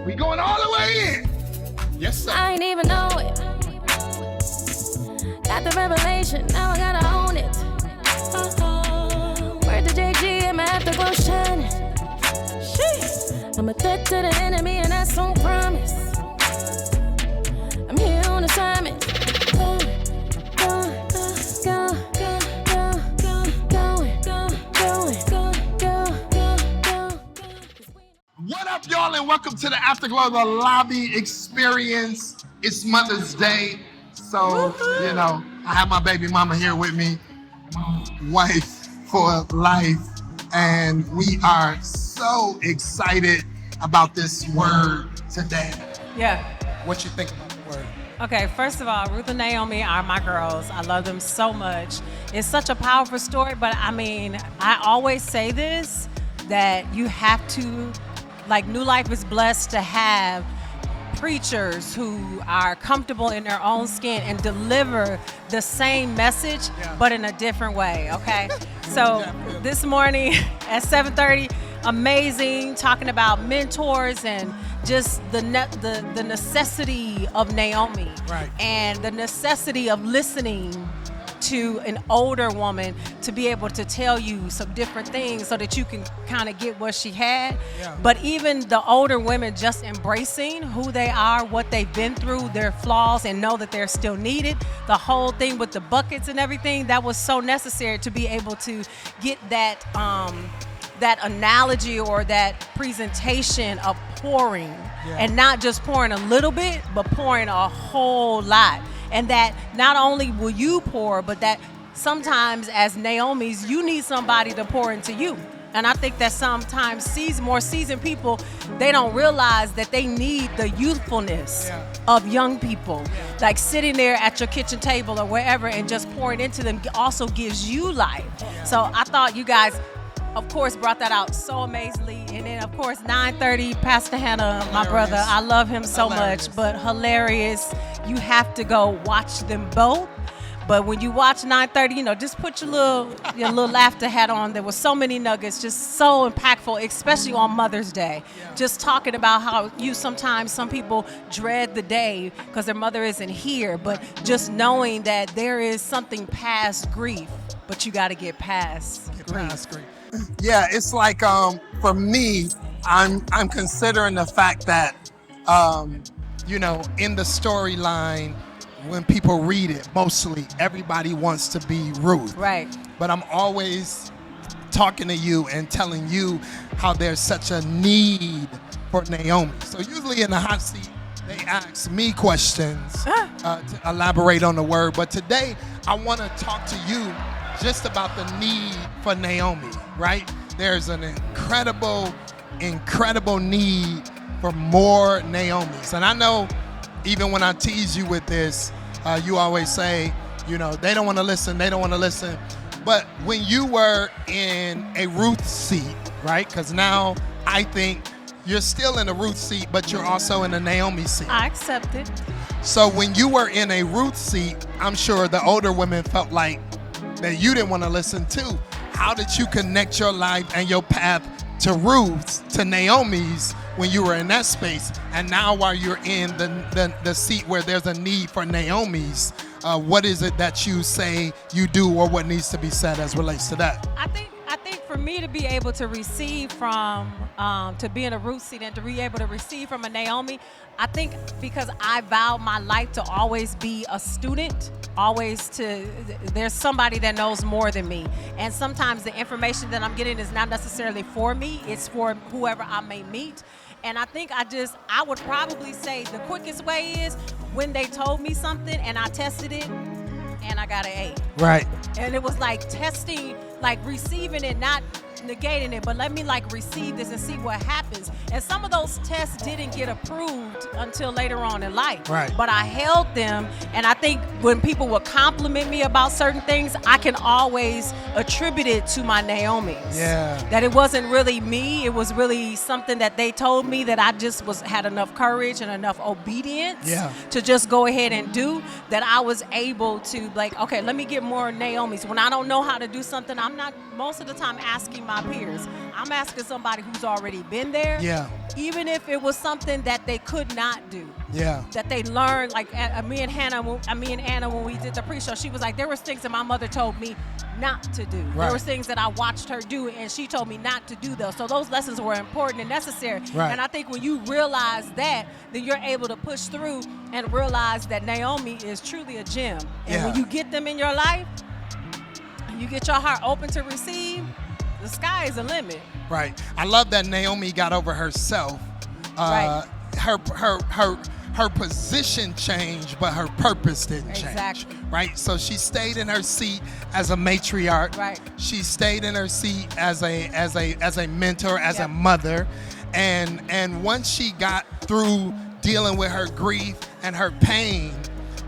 We going all the way in. Yes, sir. I ain't even know it. Got the revelation, now I gotta own it. Word to JG, I'm Afterglow shining. Shit. I'm a threat to the enemy, and that's on promise. I'm here on assignment. What up, y'all, and welcome to the Afterglow, the lobby experience. It's Mother's Day, so, you know, I have my baby mama here with me, my wife for life, and we are so excited about this word today. Yeah. What you think about the word? Okay, first of all, Ruth and Naomi are my girls. I love them so much. It's such a powerful story, but I mean, I always say this, that you have to, like, New Life is blessed to have preachers who are comfortable in their own skin and deliver the same message, but in a different way, okay? So this morning at 7:30, amazing, talking about mentors and just the necessity of Naomi, right, and the necessity of listening to an older woman to be able to tell you some different things so that you can kind of get what she had. Yeah. But even the older women just embracing who they are, what they've been through, their flaws, and know that they're still needed. The whole thing with the buckets and everything, that was so necessary to be able to get that that analogy or that presentation of pouring, and not just pouring a little bit, but pouring a whole lot. And that not only will you pour, but that sometimes as Naomi's, you need somebody to pour into you. And I think that sometimes more seasoned people, they don't realize that they need the youthfulness of young people. Like sitting there at your kitchen table or wherever and just pouring into them also gives you life. So I thought you guys, of course, brought that out so amazingly. And then, of course, 9:30, Pastor Hannah, my brother, I love him so much, but hilarious. You have to go watch them both. But when you watch 9:30, you know, just put your little laughter hat on. There were so many nuggets, just so impactful, especially on Mother's Day. Just talking about how sometimes some people dread the day because their mother isn't here, but just knowing that there is something past grief, but you got to get past grief. Yeah, it's like for me, I'm considering the fact that you know, in the storyline, when people read it, mostly everybody wants to be Ruth. Right. But I'm always talking to you and telling you how there's such a need for Naomi. So usually in the hot seat, they ask me questions to elaborate on the word. But today, I want to talk to you just about the need for Naomi, right? There's an incredible need for more Naomis. And I know even when I tease you with this, you always say, you know, they don't want to listen. But when you were in a Ruth seat, right? Because now I think you're still in a Ruth seat, but you're also in a Naomi seat. I accept it. So when you were in a Ruth seat, I'm sure the older women felt like that you didn't want to listen to. How did you connect your life and your path to Ruth's, to Naomi's, when you were in that space? And now while you're in the seat where there's a need for Naomi's, what is it that you say you do, or what needs to be said as relates to that? I think for me to be able to receive from, to be in a Ruth seat and to be able to receive from a Naomi, I think because I vowed my life to always be a student, there's somebody that knows more than me. And sometimes the information that I'm getting is not necessarily for me, it's for whoever I may meet. And I think I would probably say the quickest way is when they told me something and I tested it and I got an A. Right. And it was like testing, like receiving it, not negating it, but let me like receive this and see what happens. And some of those tests didn't get approved until later on in life. Right. But I held them, and I think when people would compliment me about certain things, I can always attribute it to my Naomis. Yeah. That it wasn't really me, it was really something that they told me that I just had enough courage and enough obedience to just go ahead and do, that I was able to like, okay, let me get more Naomis. When I don't know how to do something, I'm not most of the time asking my peers. I'm asking somebody who's already been there. Yeah. Even if it was something that they could not do. Yeah. That they learned, like me and Anna, when we did the pre-show, she was like, there was things that my mother told me not to do. Right. There was things that I watched her do, and she told me not to do those. So those lessons were important and necessary. Right. And I think when you realize that, then you're able to push through and realize that Naomi is truly a gem. And when you get them in your life, and you get your heart open to receive, the sky is the limit. Right. I love that Naomi got over herself. Right. Her position changed, but her purpose didn't change. Exactly. Right. So she stayed in her seat as a matriarch. Right. She stayed in her seat as a mentor, as a Yep. mother, and once she got through dealing with her grief and her pain,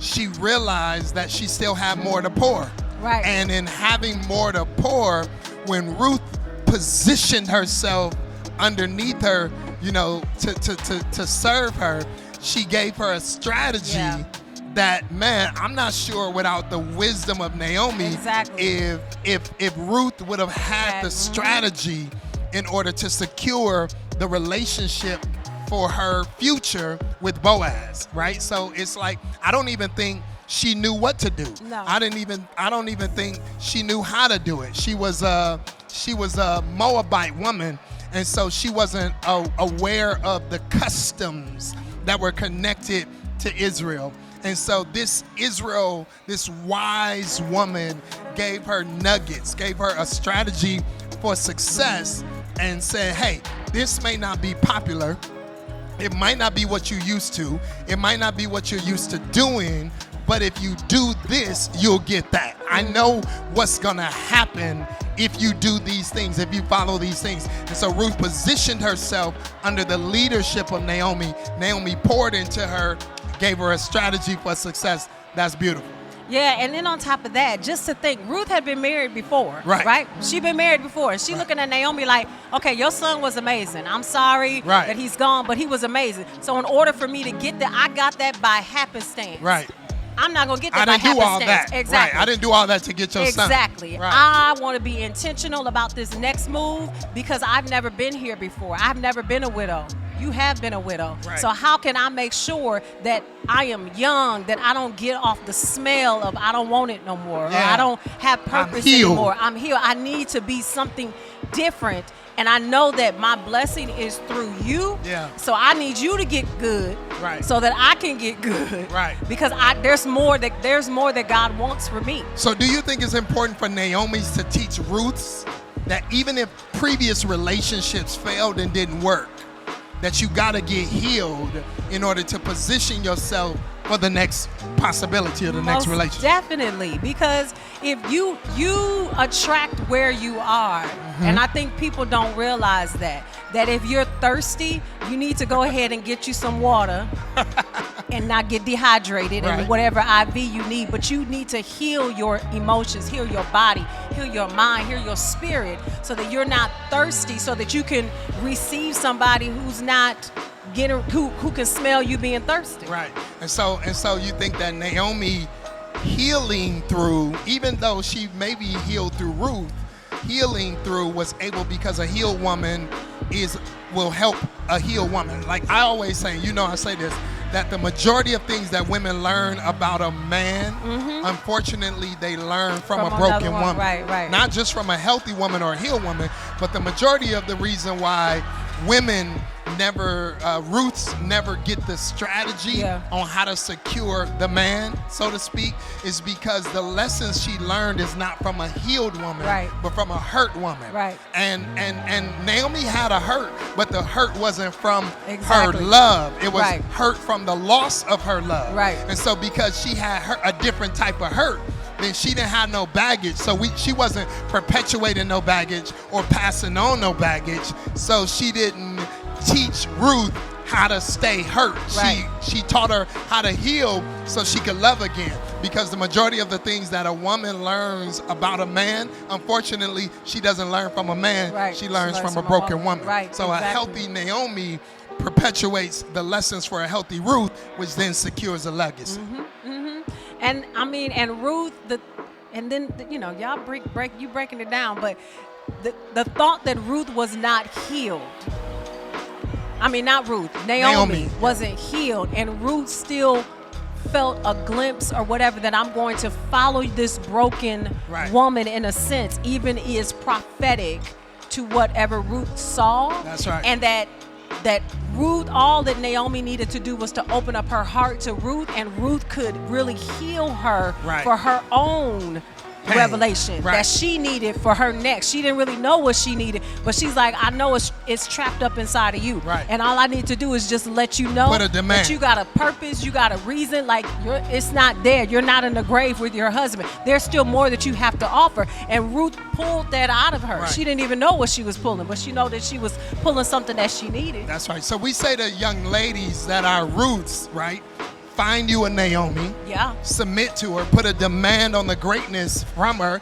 she realized that she still had more to pour. Right. And in having more to pour, when Ruth positioned herself underneath her, to serve her, she gave her a strategy that, man, I'm not sure without the wisdom of Naomi, Exactly. if Ruth would have had the strategy in order to secure the relationship for her future with Boaz, right? So it's like, I don't even think she knew what to do. No. I don't even think she knew how to do it. She was a Moabite woman, and so she wasn't aware of the customs that were connected to Israel. And so this wise woman gave her nuggets, gave her a strategy for success, and said, hey, this may not be popular. It might not be what you're used to. It might not be what you're used to doing, but if you do this, you'll get that. I know what's gonna happen if you do these things, if you follow these things. And so Ruth positioned herself under the leadership of Naomi. Naomi poured into her, gave her a strategy for success. That's beautiful. Yeah, and then on top of that, just to think, Ruth had been married before, Right. She'd been married before. She looking at Naomi like, okay, your son was amazing. I'm sorry that he's gone, but he was amazing. So in order for me to get that, I got that by happenstance. Right. I'm not going to get that I by didn't do all happenstance. that. Exactly. Right. I didn't do all that to get your son. Exactly. Right. I want to be intentional about this next move because I've never been here before. I've never been a widow. You have been a widow. Right. So how can I make sure that I am young, that I don't get off the smell of I don't want it no more, or I don't have purpose anymore. I'm healed. I need to be something different. And I know that my blessing is through you. Yeah. So I need you to get good. Right. So that I can get good. Right. Because there's more that God wants for me. So do you think it's important for Naomi's to teach Ruth's that even if previous relationships failed and didn't work, that you got to get healed in order to position yourself for the next possibility or the next relationship? Definitely, because if you attract where you are, and I think people don't realize that if you're thirsty, you need to go ahead and get you some water and not get dehydrated and whatever IV you need, but you need to heal your emotions, heal your body, heal your mind, heal your spirit, so that you're not thirsty, so that you can receive somebody who's not who can smell you being thirsty. Right. And so you think that Naomi healing through, even though she maybe healed through Ruth, healing through was able because a healed woman will help a healed woman. Like I always say, I say this, that the majority of things that women learn about a man, unfortunately, they learn from a broken woman. Right. Not just from a healthy woman or a healed woman, but the majority of the reason why women Ruths never get the strategy on how to secure the man, so to speak, is because the lessons she learned is not from a healed woman, but from a hurt woman. Right. And Naomi had a hurt, but the hurt wasn't from her love. It was hurt from the loss of her love. Right. And so because she had a different type of hurt, then she didn't have no baggage. So she wasn't perpetuating no baggage or passing on no baggage. So she didn't teach Ruth how to stay hurt. Right. She taught her how to heal so she could love again. Because the majority of the things that a woman learns about a man, unfortunately, she doesn't learn from a man. Right. She learns from a broken woman. Right. So a healthy Naomi perpetuates the lessons for a healthy Ruth, which then secures a legacy. And I mean, and Ruth, y'all breaking it down, but the thought that Ruth was not healed. I mean, not Ruth. Naomi wasn't healed, and Ruth still felt a glimpse or whatever that I'm going to follow this broken woman in a sense, even is prophetic to whatever Ruth saw. That's right. And that Ruth, all that Naomi needed to do was to open up her heart to Ruth, and Ruth could really heal her for her own revelation that she needed for her next. She didn't really know what she needed, but she's like, I know it's trapped up inside of you, and all I need to do is just let you know that you got a purpose, you got a reason. Like, it's not dead. You're not in the grave with your husband. There's still more that you have to offer. And Ruth pulled that out of her. She didn't even know what she was pulling, but she know that she was pulling something that she needed. That's right. So we say to young ladies that are Ruths, right? Find you a Naomi, submit to her, put a demand on the greatness from her,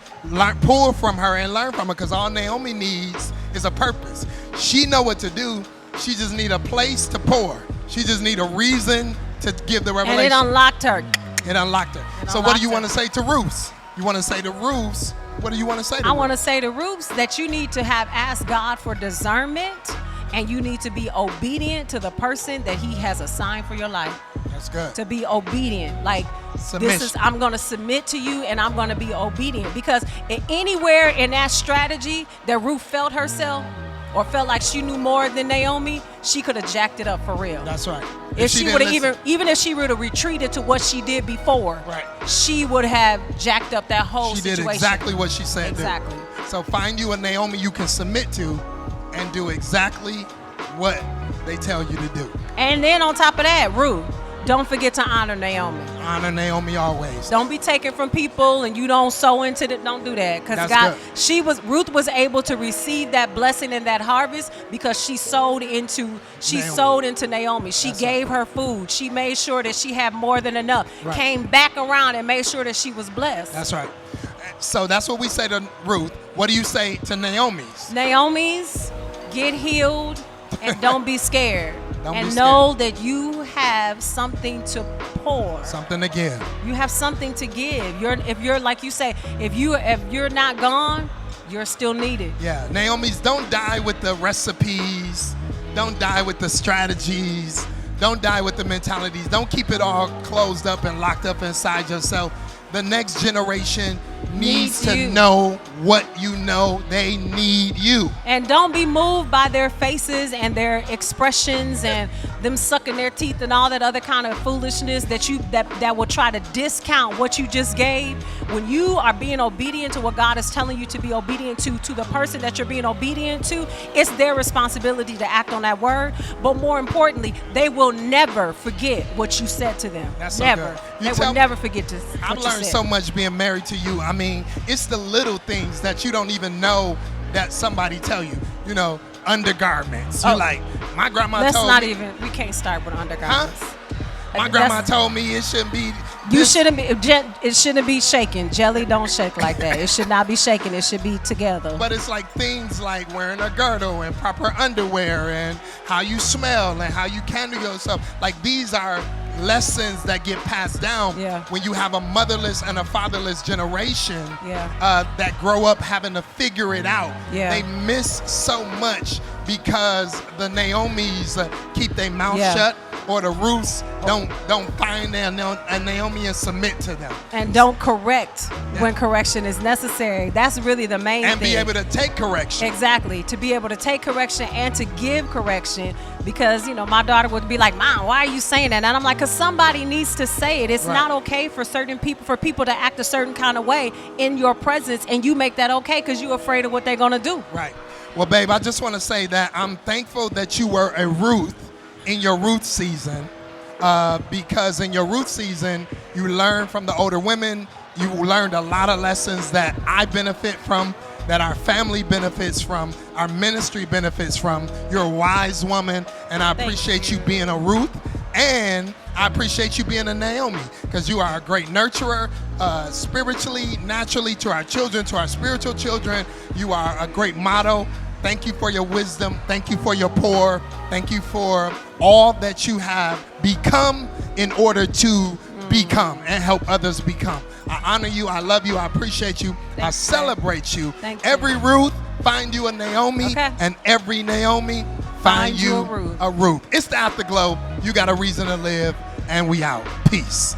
pull from her and learn from her, because all Naomi needs is a purpose. She know what to do. She just need a place to pour. She just need a reason to give the revelation. And it unlocked her. It unlocked her. So what do you want to say to Ruths? You want to say to Ruths, what do you want to say to Ruths? I want to say to Ruths that you need to have asked God for discernment, and you need to be obedient to the person that he has assigned for your life. That's good. To be obedient. Like, I'm going to submit to you, and I'm going to be obedient. Because anywhere in that strategy that Ruth felt herself or felt like she knew more than Naomi, she could have jacked it up for real. That's right. If she would have even if she would have retreated to what she did before, she would have jacked up that whole situation. She did exactly what she said. Exactly. So find you a Naomi you can submit to and do exactly what they tell you to do. And then on top of that, Ruth, don't forget to honor Naomi. Honor Naomi always. Don't be taken from people and you don't sow into it. Don't do that. Because Ruth was able to receive that blessing and that harvest because she sowed into Naomi. She gave her food. She made sure that she had more than enough. Came back around and made sure that she was blessed. That's right. So that's what we say to Ruth. What do you say to Naomi's? Naomi's, get healed and don't be scared. Know that you have something to pour. Something to give. You have something to give. If you're like you say, if you're not gone, you're still needed. Yeah. Naomi's, don't die with the recipes. Don't die with the strategies. Don't die with the mentalities. Don't keep it all closed up and locked up inside yourself. The next generation needs to know what you know. They need you. And don't be moved by their faces and their expressions and them sucking their teeth and all that other kind of foolishness that will try to discount what you just gave. When you are being obedient to what God is telling you to be obedient to the person that you're being obedient to, it's their responsibility to act on that word. But more importantly, they will never forget what you said to them. That's never. So they will never forget to. I've learned so much being married to you. I mean, it's the little things that you don't even know that somebody tell you. You know, undergarments. You're like, my grandma told me. We can't start with undergarments. Huh? My grandma told me it shouldn't be. It shouldn't be shaken. Jelly don't shake like that. It should not be shaken. It should be together. But it's like things like wearing a girdle and proper underwear and how you smell and how you handle yourself. Like, these are lessons that get passed down when you have a motherless and a fatherless generation that grow up having to figure it out. They miss so much because the Naomis keep their mouth shut, or the Ruths don't find a Naomi and submit to them. And don't correct when correction is necessary. That's really the main thing. And be able to take correction. Exactly. To be able to take correction and to give correction. Because, you know, my daughter would be like, Mom, why are you saying that? And I'm like, because somebody needs to say it. It's not okay for people to act a certain kind of way in your presence, and you make that okay because you're afraid of what they're going to do. Right. Well, babe, I just want to say that I'm thankful that you were a Ruth in your Ruth season, because in your Ruth season, you learned from the older women. You learned a lot of lessons that I benefit from, that our family benefits from, our ministry benefits from. You're a wise woman, and I appreciate you being a Ruth, and I appreciate you being a Naomi, because you are a great nurturer, spiritually, naturally, to our children, to our spiritual children. You are a great model. Thank you for your wisdom. Thank you for your pour. Thank you for all that you have become in order to become and help others become. I honor you. I love you. I appreciate you. I Thanks, celebrate you. Thank you. Every Ruth, find you a Naomi. Okay. And every Naomi, find you a Ruth. a Ruth. It's the Afterglow. You got a reason to live. And we out. Peace.